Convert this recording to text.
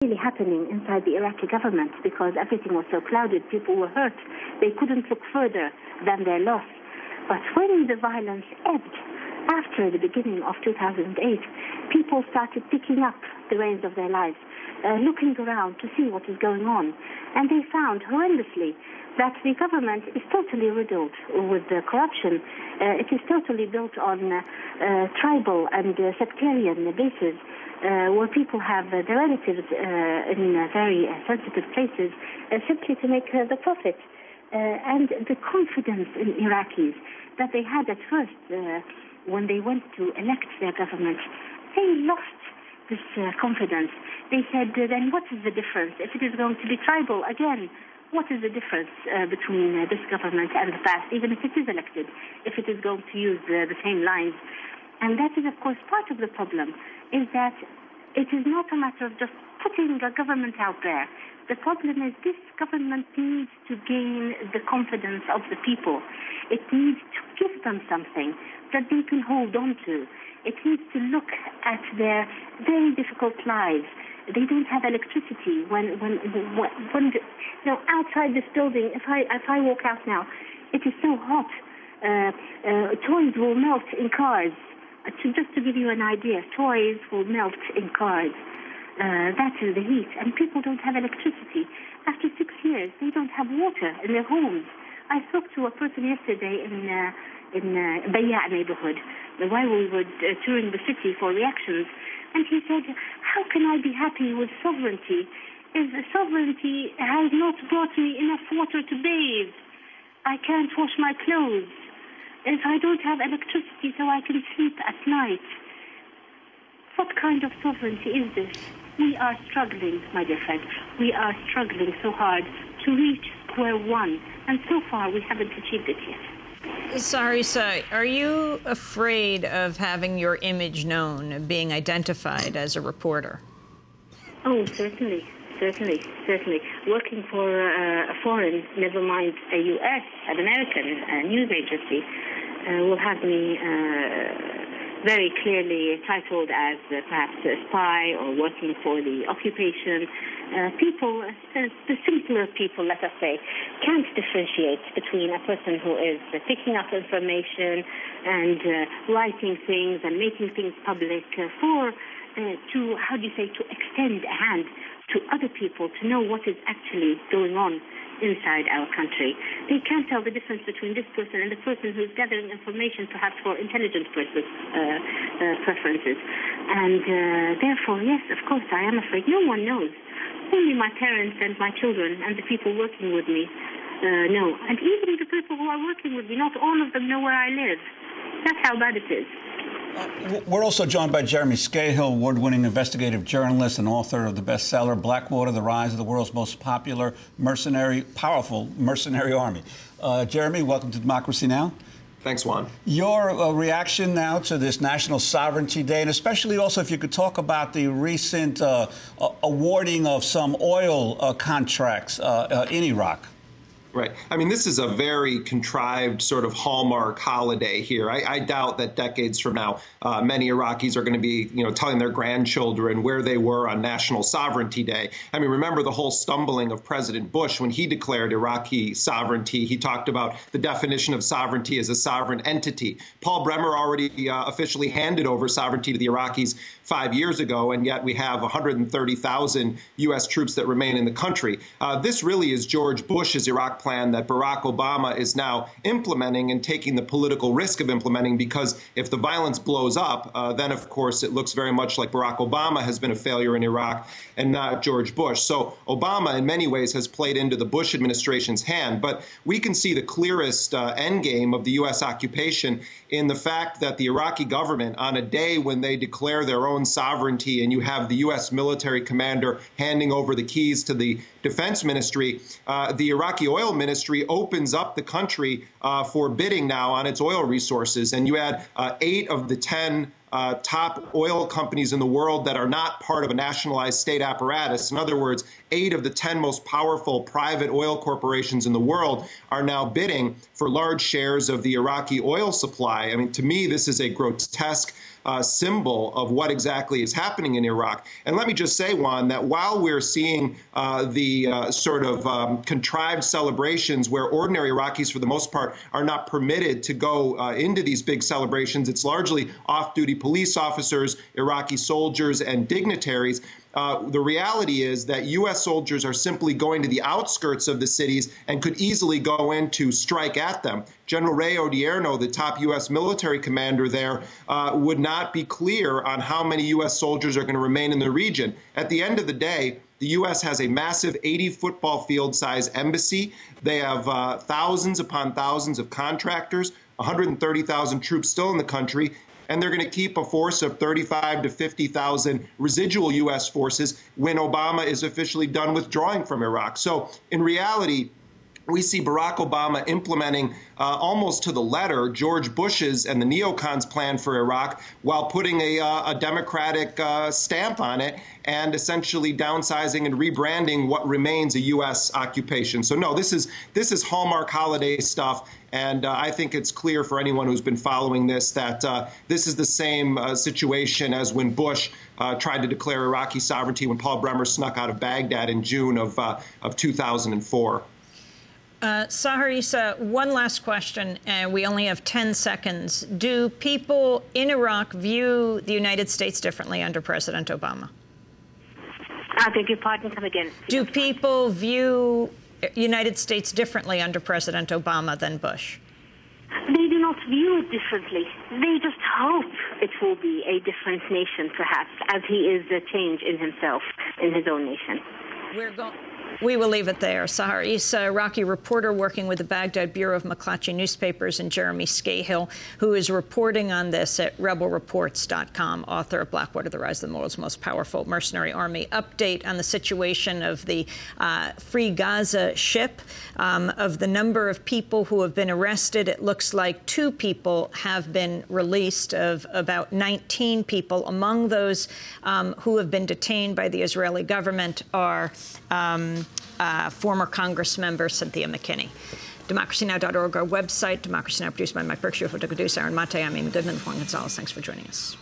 really happening inside the Iraqi government, because everything was so clouded, people were hurt, they couldn't look further than their loss. But when the violence ebbed after the beginning of 2008, people started picking up the reins of their lives, looking around to see what is going on. And they found, horrendously, that the government is totally riddled with corruption. It is totally built on tribal and sectarian bases, where people have their relatives in very sensitive places simply to make the profit. And the confidence in Iraqis that they had at first when they went to elect their government, they lost this confidence. They said, then what is the difference? If it is going to be tribal, again, what is the difference between this government and the past, even if it is elected, if it is going to use the same lines? And that is, of course, part of the problem, is that it is not a matter of just putting a government out there. The problem is this government needs to gain the confidence of the people. It needs to give them something that they can hold on to. It needs to look at their very difficult lives. They don't have electricity. Outside this building, if I walk out now, it is so hot. Toys will melt in cars. Just to give you an idea, toys will melt in cars. That is the heat. And people don't have electricity. After 6 years, they don't have water in their homes. I spoke to a person yesterday in Baghdad neighborhood while we were touring the city for reactions. And he said, how can I be happy with sovereignty if sovereignty has not brought me enough water to bathe? I can't wash my clothes. If I don't have electricity so I can sleep at night. What kind of sovereignty is this? We are struggling, my dear friend. We are struggling so hard to reach square one. And so far, we haven't achieved it yet. Sahar Issa, are you afraid of having your image known, being identified as a reporter? Oh, certainly. Working for a foreign, never mind a US, an American news agency, will have me very clearly titled as perhaps a spy or working for the occupation. People, the simpler people, let us say, can't differentiate between a person who is picking up information and writing things and making things public to extend a hand to other people to know what is actually going on inside our country. They can't tell the difference between this person and the person who's gathering information perhaps for intelligence preferences. And therefore, yes, of course, I am afraid. No one knows. Only my parents and my children and the people working with me know. And even the people who are working with me, not all of them know where I live. That's how bad it is. We're also joined by Jeremy Scahill, award-winning investigative journalist and author of the bestseller Blackwater, The Rise of the World's Most Powerful Mercenary Army. Jeremy, welcome to Democracy Now! Thanks, Juan. Your reaction now to this National Sovereignty Day, and especially also if you could talk about the recent awarding of some oil contracts in Iraq. Right. I mean, this is a very contrived sort of hallmark holiday here. I doubt that decades from now, many Iraqis are going to be, telling their grandchildren where they were on National Sovereignty Day. I mean, remember the whole stumbling of President Bush when he declared Iraqi sovereignty. He talked about the definition of sovereignty as a sovereign entity. Paul Bremer already officially handed over sovereignty to the Iraqis 5 years ago, and yet we have 130,000 U.S. troops that remain in the country. This really is George Bush's Iraq plan that Barack Obama is now implementing and taking the political risk of implementing, because if the violence blows up, then, of course, it looks very much like Barack Obama has been a failure in Iraq and not George Bush. So Obama, in many ways, has played into the Bush administration's hand. But we can see the clearest endgame of the U.S. occupation in the fact that the Iraqi government, on a day when they declare their own sovereignty and you have the U.S. military commander handing over the keys to the defense ministry, the Iraqi oil ministry opens up the country for bidding now on its oil resources. And you had 8 of the 10 top oil companies in the world that are not part of a nationalized state apparatus. In other words, 8 of the 10 most powerful private oil corporations in the world are now bidding for large shares of the Iraqi oil supply. I mean, to me, this is a grotesque symbol of what exactly is happening in Iraq. And let me just say, Juan, that while we're seeing the sort of contrived celebrations where ordinary Iraqis, for the most part, are not permitted to go into these big celebrations, it's largely off-duty police officers, Iraqi soldiers, and dignitaries. The reality is that U.S. soldiers are simply going to the outskirts of the cities and could easily go in to strike at them. General Ray Odierno, the top U.S. military commander there, would not be clear on how many U.S. soldiers are going to remain in the region. At the end of the day, the U.S. has a massive 80-football field-size embassy. They have thousands upon thousands of contractors, 130,000 troops still in the country, and they're going to keep a force of 35 to 50,000 residual U.S. forces when Obama is officially done withdrawing from Iraq. So in reality, we see Barack Obama implementing almost to the letter George Bush's and the neocons' plan for Iraq while putting a Democratic stamp on it and essentially downsizing and rebranding what remains a U.S. occupation. So no, this is Hallmark holiday stuff. And I think it's clear for anyone who's been following this that this is the same situation as when Bush tried to declare Iraqi sovereignty when Paul Bremer snuck out of Baghdad in June of 2004. Sahar Issa, one last question, and we only have 10 seconds. Do people in Iraq view the United States differently under President Obama? I beg your pardon, come again. Do people view United States differently under President Obama than Bush? They do not view it differently. They just hope it will be a different nation, perhaps, as he is a change in himself, in his own nation. We will leave it there. Sahar Issa, Iraqi reporter working with the Baghdad Bureau of McClatchy newspapers, and Jeremy Scahill, who is reporting on this at rebelreports.com, author of Blackwater, The Rise of the World's Most Powerful Mercenary Army. Update on the situation of the Free Gaza ship. Of the number of people who have been arrested, it looks like 2 people have been released of about 19 people. Among those who have been detained by the Israeli government are former Congress member Cynthia McKinney. DemocracyNow.org, our website. Democracy Now! Produced by Mike Berkshire, Fotograduce, Aaron Mate. I'm Amy Goodman, Juan Gonzalez. Thanks for joining us.